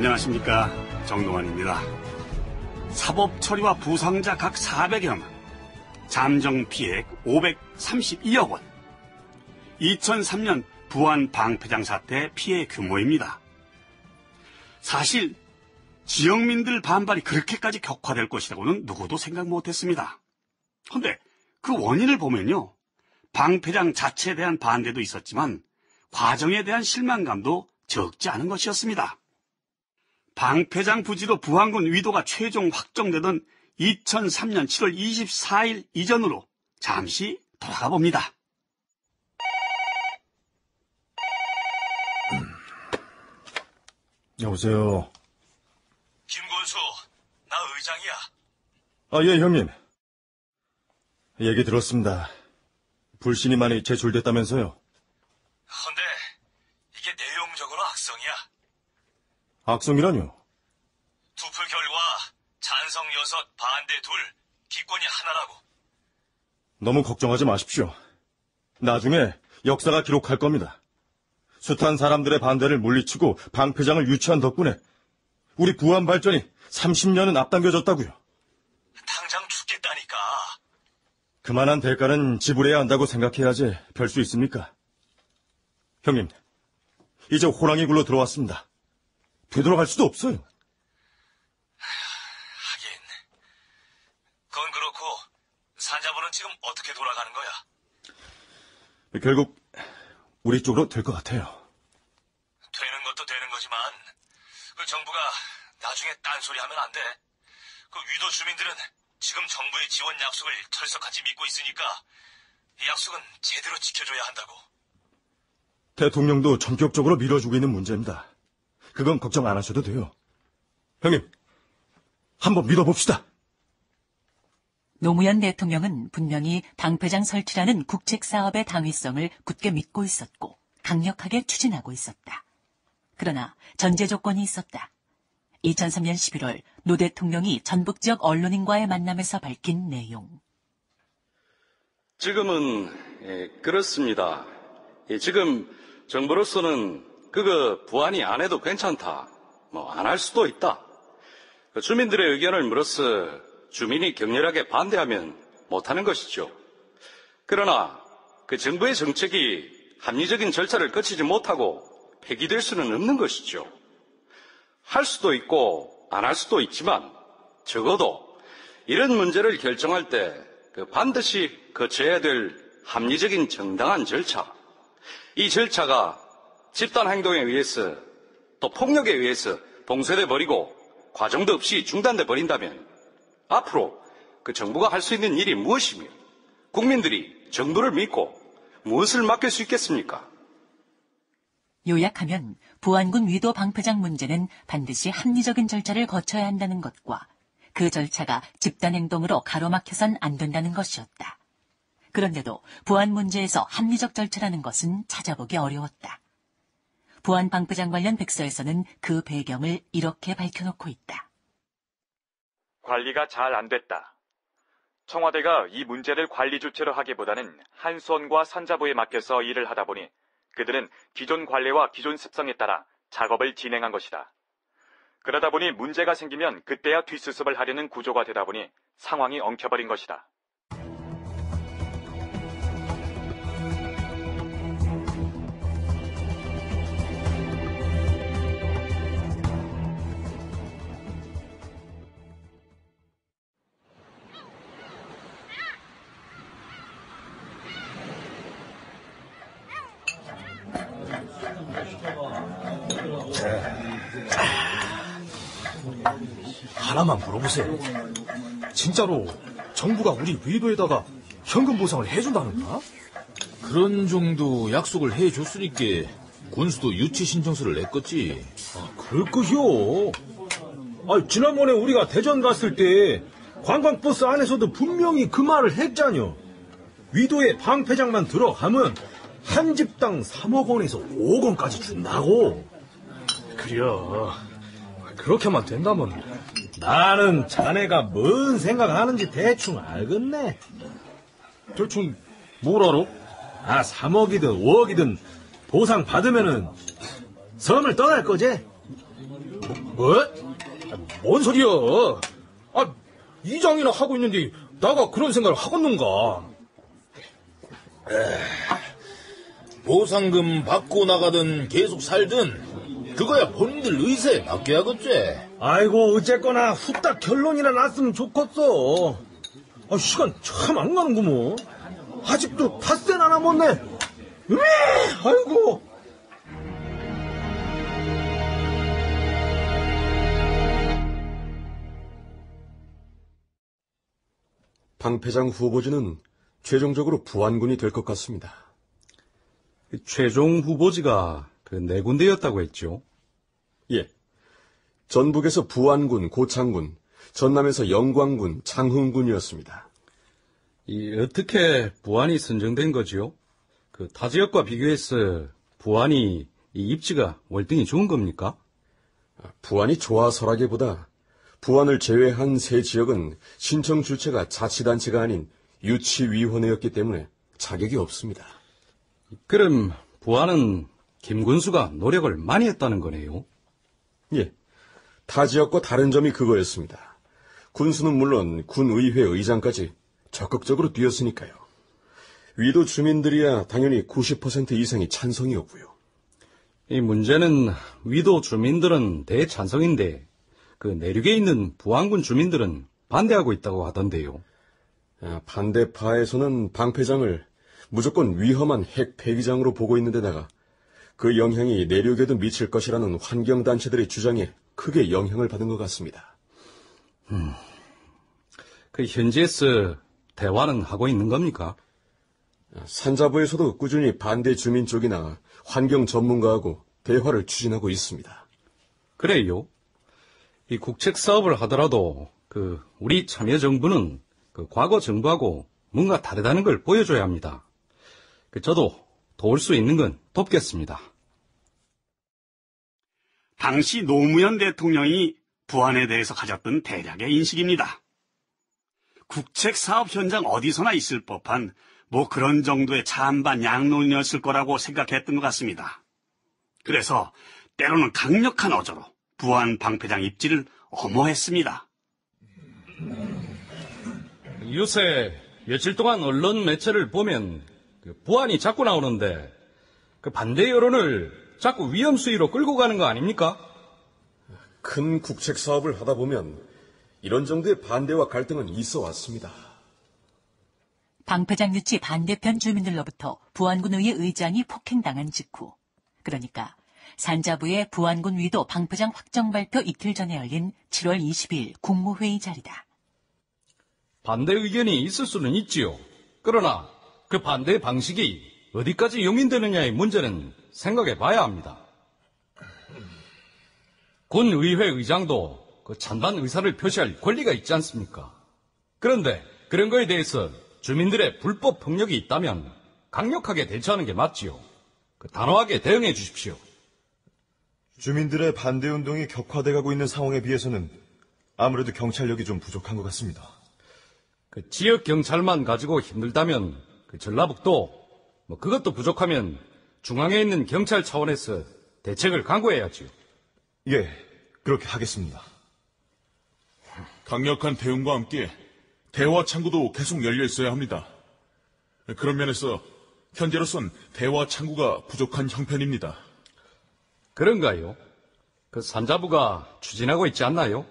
안녕하십니까, 정동환입니다. 사법 처리와 부상자 각 400여 명, 잠정 피해액 532억 원. 2003년 부안 방패장 사태 피해 규모입니다. 사실 지역민들 반발이 그렇게까지 격화될 것이라고는 누구도 생각 못했습니다. 그런데 그 원인을 보면요, 방패장 자체에 대한 반대도 있었지만 과정에 대한 실망감도 적지 않은 것이었습니다. 방패장 부지로 부안군 위도가 최종 확정되던 2003년 7월 24일 이전으로 잠시 돌아가 봅니다. 여보세요. 김군수, 나 의장이야. 아, 예, 형님. 얘기 들었습니다. 불신이 많이 제출됐다면서요? 헌데 이게 내용적으로 악성이야. 악성이라뇨? 투표 결과 찬성 6, 반대 2, 기권이 하나라고. 너무 걱정하지 마십시오. 나중에 역사가 기록할 겁니다. 숱한 사람들의 반대를 물리치고 방패장을 유치한 덕분에 우리 부안 발전이 30년은 앞당겨졌다고요. 당장 죽겠다니까. 그만한 대가는 지불해야 한다고 생각해야지 별 수 있습니까? 형님, 이제 호랑이 굴로 들어왔습니다. 되돌아갈 수도 없어요. 하긴. 그건 그렇고 산자부는 지금 어떻게 돌아가는 거야? 결국 우리 쪽으로 될 것 같아요. 되는 것도 되는 거지만 그 정부가 나중에 딴소리 하면 안 돼. 그 위도 주민들은 지금 정부의 지원 약속을 철석같이 믿고 있으니까 이 약속은 제대로 지켜줘야 한다고. 대통령도 전격적으로 밀어주고 있는 문제입니다. 그건 걱정 안 하셔도 돼요. 형님, 한번 믿어봅시다. 노무현 대통령은 분명히 방패장 설치라는 국책사업의 당위성을 굳게 믿고 있었고 강력하게 추진하고 있었다. 그러나 전제 조건이 있었다. 2003년 11월 노 대통령이 전북 지역 언론인과의 만남에서 밝힌 내용. 지금은 그렇습니다. 지금 정부로서는 그거 부안이 안 해도 괜찮다. 안 할 수도 있다. 주민들의 의견을 물어서 주민이 격렬하게 반대하면 못하는 것이죠. 그러나 그 정부의 정책이 합리적인 절차를 거치지 못하고 폐기될 수는 없는 것이죠. 할 수도 있고 안 할 수도 있지만 적어도 이런 문제를 결정할 때 반드시 거쳐야 될 합리적인 정당한 절차, 이 절차가 집단 행동에 의해서 또 폭력에 의해서 봉쇄돼 버리고 과정도 없이 중단돼 버린다면 앞으로 그 정부가 할 수 있는 일이 무엇이며 국민들이 정부를 믿고 무엇을 맡길 수 있겠습니까? 요약하면 부안군 위도 방패장 문제는 반드시 합리적인 절차를 거쳐야 한다는 것과 그 절차가 집단행동으로 가로막혀선 안 된다는 것이었다. 그런데도 부안 문제에서 합리적 절차라는 것은 찾아보기 어려웠다. 부안 방패장 관련 백서에서는 그 배경을 이렇게 밝혀놓고 있다. 관리가 잘 안 됐다. 청와대가 이 문제를 관리 주체로 하기보다는 한수원과 산자부에 맡겨서 일을 하다 보니 그들은 기존 관례와 기존 습성에 따라 작업을 진행한 것이다. 그러다 보니 문제가 생기면 그때야 뒷수습을 하려는 구조가 되다 보니 상황이 엉켜버린 것이다. 하나만 물어보세요. 진짜로 정부가 우리 위도에다가 현금 보상을 해준다는가? 그런 정도 약속을 해줬으니까 군수도 유치 신청서를 냈겠지. 그럴 거요. 지난번에 우리가 대전 갔을 때 관광버스 안에서도 분명히 그 말을 했잖여. 위도에 방패장만 들어가면 한 집당 3억 원에서 5억 원까지 준다고. 그려. 그렇게만 된다면 나는 자네가 뭔 생각하는지 대충 알겠네. 대충 뭘 알아? 3억이든 5억이든 보상 받으면은 섬을 떠날 거지? 뭐? 뭔 소리야? 이장이나 하고 있는데 나가 그런 생각을 하겠는가? 보상금 받고 나가든 계속 살든 그거야 본인들 의사에 맡겨야겠지. 아이고 어쨌거나 후딱 결론이나 났으면 좋겠어. 시간 참 안 가는구먼. 아직도 닷새나 하나 못 내. 아이고. 방패장 후보지는 최종적으로 부안군이 될 것 같습니다. 최종 후보지가 네 군데였다고 했죠? 예. 전북에서 부안군, 고창군, 전남에서 영광군, 장흥군이었습니다. 어떻게 부안이 선정된 거죠? 타 지역과 비교해서 부안이 입지가 월등히 좋은 겁니까? 부안이 좋아서라기보다 부안을 제외한 세 지역은 신청 주체가 자치단체가 아닌 유치위원회였기 때문에 자격이 없습니다. 그럼 부안은 김군수가 노력을 많이 했다는 거네요? 예. 타 지역과 다른 점이 그거였습니다. 군수는 물론 군의회 의장까지 적극적으로 뛰었으니까요. 위도 주민들이야 당연히 90% 이상이 찬성이었고요. 이 문제는 위도 주민들은 대찬성인데 내륙에 있는 부안군 주민들은 반대하고 있다고 하던데요. 반대파에서는 방패장을 무조건 위험한 핵 폐기장으로 보고 있는 데다가 그 영향이 내륙에도 미칠 것이라는 환경단체들의 주장에 크게 영향을 받은 것 같습니다. 현지에서 대화는 하고 있는 겁니까? 산자부에서도 꾸준히 반대 주민 쪽이나 환경 전문가하고 대화를 추진하고 있습니다. 그래요? 이 국책 사업을 하더라도 우리 참여정부는 과거 정부하고 뭔가 다르다는 걸 보여줘야 합니다. 저도 도울 수 있는 건 돕겠습니다. 당시 노무현 대통령이 부안에 대해서 가졌던 대략의 인식입니다. 국책 사업 현장 어디서나 있을 법한 그런 정도의 찬반 양론이었을 거라고 생각했던 것 같습니다. 그래서 때로는 강력한 어조로 부안 방패장 입지를 엄호했습니다. 요새 며칠 동안 언론 매체를 보면 부안이 자꾸 나오는데 반대 여론을 자꾸 위험 수위로 끌고 가는 거 아닙니까? 큰 국책 사업을 하다 보면 이런 정도의 반대와 갈등은 있어 왔습니다. 방패장 유치 반대편 주민들로부터 부안군의회 의장이 폭행당한 직후, 그러니까 산자부의 부안군 위도 방패장 확정 발표 이틀 전에 열린 7월 22일 국무회의 자리다. 반대 의견이 있을 수는 있지요. 그러나 그 반대 방식이 어디까지 용인되느냐의 문제는 생각해 봐야 합니다. 군의회 의장도 찬반 의사를 표시할 권리가 있지 않습니까? 그런데 그런 거에 대해서 주민들의 불법 폭력이 있다면 강력하게 대처하는 게 맞지요. 단호하게 대응해 주십시오. 주민들의 반대운동이 격화돼가고 있는 상황에 비해서는 아무래도 경찰력이 좀 부족한 것 같습니다. 지역 경찰만 가지고 힘들다면 전라북도 그것도 부족하면 중앙에 있는 경찰 차원에서 대책을 강구해야지요. 예, 그렇게 하겠습니다. 강력한 대응과 함께 대화 창구도 계속 열려 있어야 합니다. 그런 면에서 현재로선 대화 창구가 부족한 형편입니다. 그런가요? 산자부가 추진하고 있지 않나요?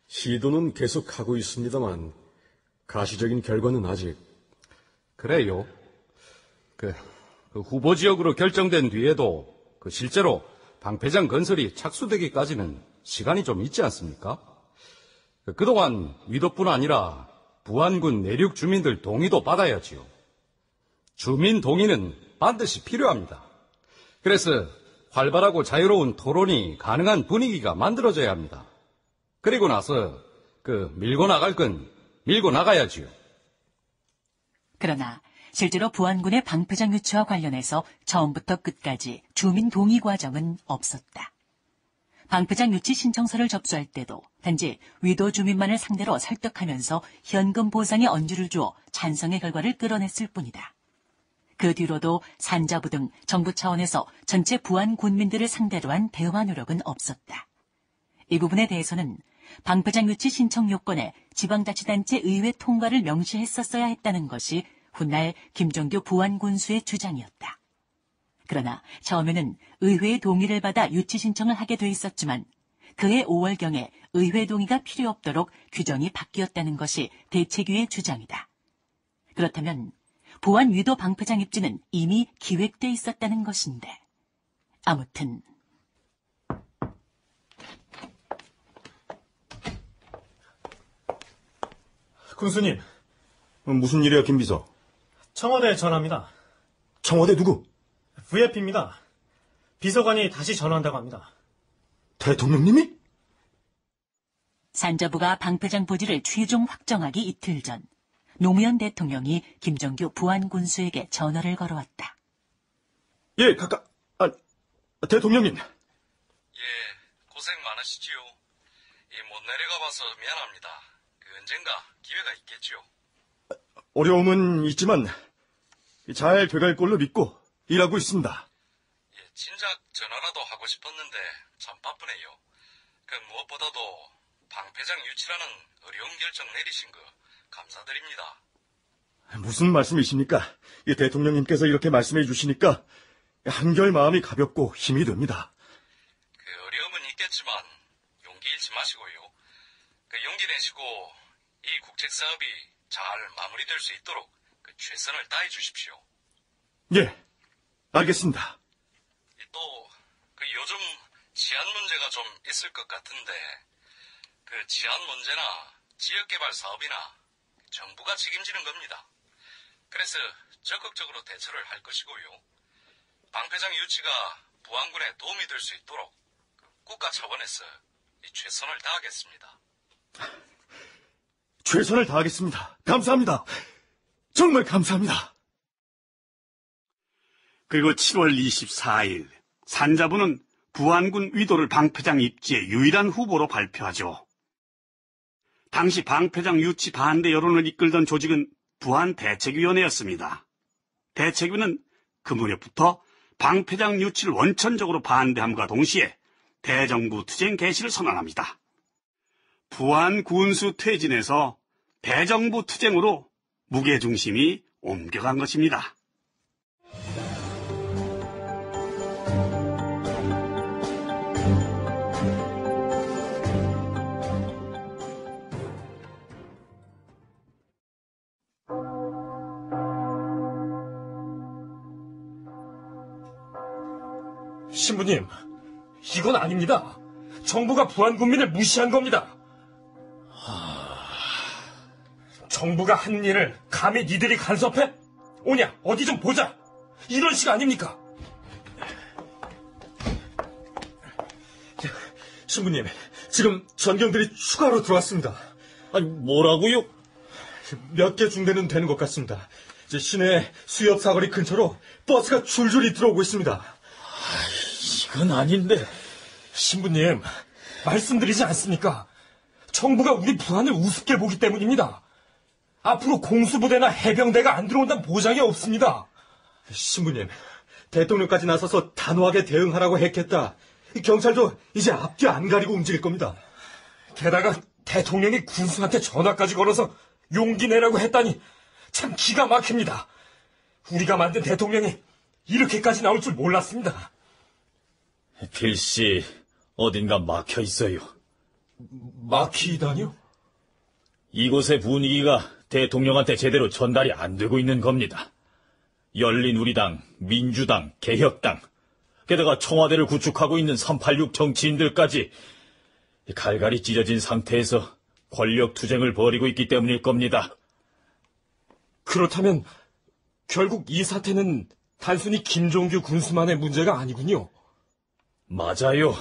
시도는 계속하고 있습니다만 가시적인 결과는 아직. 그래요. 후보 지역으로 결정된 뒤에도 실제로 방패장 건설이 착수되기까지는 시간이 좀 있지 않습니까? 그동안 위도뿐 아니라 부안군 내륙 주민들 동의도 받아야지요. 주민 동의는 반드시 필요합니다. 그래서 활발하고 자유로운 토론이 가능한 분위기가 만들어져야 합니다. 그리고 나서 밀고 나갈 건 밀고 나가야지요. 그러나 실제로 부안군의 방패장 유치와 관련해서 처음부터 끝까지 주민 동의 과정은 없었다. 방패장 유치 신청서를 접수할 때도 단지 위도 주민만을 상대로 설득하면서 현금 보상의 언주를 주어 찬성의 결과를 끌어냈을 뿐이다. 그 뒤로도 산자부 등 정부 차원에서 전체 부안 군민들을 상대로 한 대화 노력은 없었다. 이 부분에 대해서는 방패장 유치 신청 요건에 지방자치단체 의회 통과를 명시했었어야 했다는 것이 훗날 김종규 부안군수의 주장이었다. 그러나 처음에는 의회의 동의를 받아 유치 신청을 하게 돼 있었지만 그해 5월경에 의회 동의가 필요 없도록 규정이 바뀌었다는 것이 대책위의 주장이다. 그렇다면 부안 위도 방패장 입지는 이미 기획돼 있었다는 것인데 아무튼 군수님. 무슨 일이야, 김비서? 청와대에 전화입니다. 청와대 누구? VIP입니다. 비서관이 다시 전화한다고 합니다. 대통령님이? 산자부가 방패장 부지를 최종 확정하기 이틀 전 노무현 대통령이 김정규 부안군수에게 전화를 걸어왔다. 예, 대통령님. 예, 고생 많으시지요. 못 내려가 봐서 미안합니다. 언젠가 기회가 있겠지요. 어려움은 있지만 잘 돼갈 걸로 믿고 일하고 있습니다. 예, 진작 전화라도 하고 싶었는데 참 바쁘네요. 무엇보다도 방패장 유치라는 어려운 결정 내리신 거 감사드립니다. 무슨 말씀이십니까? 대통령님께서 이렇게 말씀해 주시니까 한결 마음이 가볍고 힘이 됩니다. 어려움은 있겠지만 용기 잃지 마시고요. 용기 내시고 이 국책 사업이 잘 마무리될 수 있도록 최선을 다해 주십시오. 예, 알겠습니다. 또 요즘 치안 문제가 좀 있을 것 같은데 치안 문제나 지역개발 사업이나 정부가 책임지는 겁니다. 그래서 적극적으로 대처를 할 것이고요. 방패장 유치가 부안군에 도움이 될 수 있도록 국가 차원에서 최선을 다하겠습니다. 최선을 다하겠습니다. 감사합니다. 정말 감사합니다. 그리고 7월 24일 산자부는 부안군 위도를 방패장 입지의 유일한 후보로 발표하죠. 당시 방패장 유치 반대 여론을 이끌던 조직은 부안대책위원회였습니다. 대책위는 그 무렵부터 방패장 유치를 원천적으로 반대함과 동시에 대정부 투쟁 개시를 선언합니다. 부안 군수 퇴진에서 대정부 투쟁으로 무게중심이 옮겨간 것입니다. 신부님, 이건 아닙니다. 정부가 부안군민을 무시한 겁니다. 정부가 한 일을 감히 니들이 간섭해? 오냐, 어디 좀 보자. 이런 식 아닙니까? 신부님, 지금 전경들이 추가로 들어왔습니다. 아니, 뭐라고요? 몇 개 중대는 되는 것 같습니다. 이제 시내 수협 사거리 근처로 버스가 줄줄이 들어오고 있습니다. 이건 아닌데. 신부님, 말씀드리지 않습니까? 정부가 우리 부안을 우습게 보기 때문입니다. 앞으로 공수부대나 해병대가 안 들어온다는 보장이 없습니다. 신부님, 대통령까지 나서서 단호하게 대응하라고 했겠다. 경찰도 이제 앞뒤 안 가리고 움직일 겁니다. 게다가 대통령이 군수한테 전화까지 걸어서 용기 내라고 했다니 참 기가 막힙니다. 우리가 만든 대통령이 이렇게까지 나올 줄 몰랐습니다. 필시 어딘가 막혀 있어요. 막히다니요? 이곳의 분위기가 대통령한테 제대로 전달이 안 되고 있는 겁니다. 열린우리당, 민주당, 개혁당, 게다가 청와대를 구축하고 있는 386 정치인들까지 갈갈이 찢어진 상태에서 권력 투쟁을 벌이고 있기 때문일 겁니다. 그렇다면 결국 이 사태는 단순히 김종규 군수만의 문제가 아니군요. 맞아요.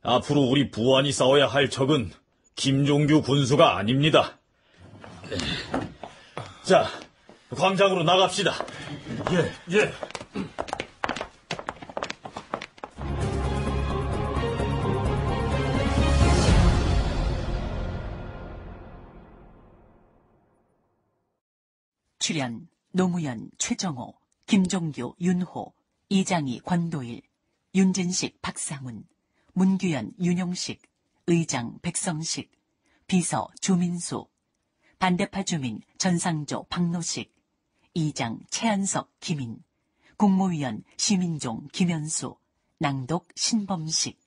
앞으로 우리 부안이 싸워야 할 적은 김종규 군수가 아닙니다. 자, 광장으로 나갑시다. 예. 출연 노무현, 최정호, 김종규, 윤호, 이장희, 권도일, 윤진식, 박상훈, 문규현, 윤용식, 의장 백성식, 비서 조민수, 반대파 주민 전상조 박노식, 이장 최한석 김인, 국무위원 시민종 김현수, 낭독 신범식.